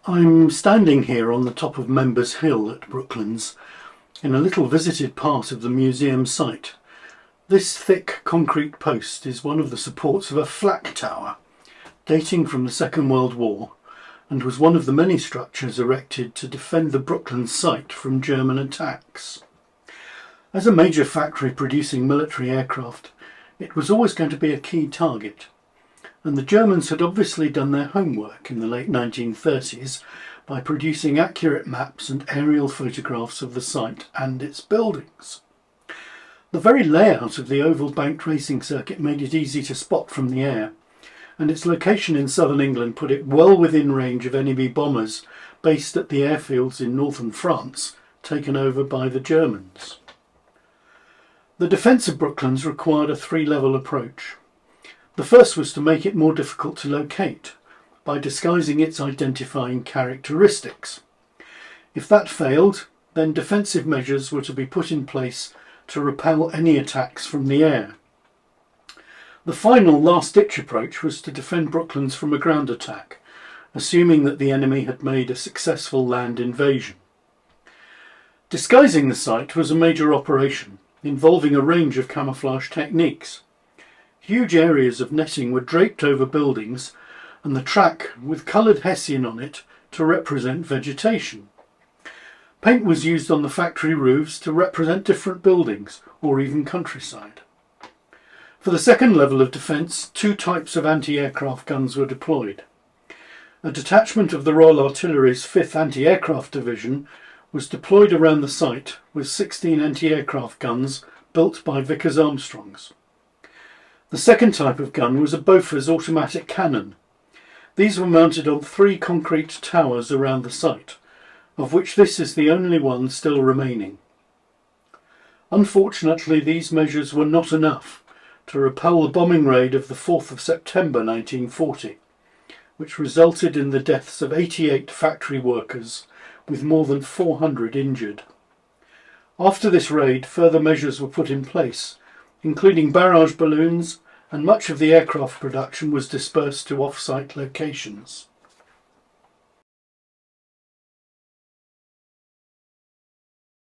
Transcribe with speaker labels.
Speaker 1: I'm standing here on the top of Members Hill at Brooklands, in a little visited part of the museum site. This thick concrete post is one of the supports of a flak tower, dating from the Second World War, and was one of the many structures erected to defend the Brooklands site from German attacks. As a major factory producing military aircraft, it was always going to be a key target. And the Germans had obviously done their homework in the late 1930s by producing accurate maps and aerial photographs of the site and its buildings. The very layout of the oval banked racing circuit made it easy to spot from the air, and its location in southern England put it well within range of enemy bombers based at the airfields in northern France, taken over by the Germans. The defence of Brooklands required a three-level approach. The first was to make it more difficult to locate by disguising its identifying characteristics. If that failed, then defensive measures were to be put in place to repel any attacks from the air. The final last-ditch approach was to defend Brooklands from a ground attack, assuming that the enemy had made a successful land invasion. Disguising the site was a major operation, involving a range of camouflage techniques. Huge areas of netting were draped over buildings, and the track with coloured hessian on it to represent vegetation. Paint was used on the factory roofs to represent different buildings or even countryside. For the second level of defence, two types of anti-aircraft guns were deployed. A detachment of the Royal Artillery's 5th Anti-Aircraft Division was deployed around the site with 16 anti-aircraft guns built by Vickers Armstrongs. The second type of gun was a Bofors automatic cannon. These were mounted on 3 concrete towers around the site, of which this is the only one still remaining. Unfortunately, these measures were not enough to repel the bombing raid of the 4th of September 1940, which resulted in the deaths of 88 factory workers, with more than 400 injured. After this raid, further measures were put in place, including barrage balloons, and much of the aircraft production was dispersed to off-site locations.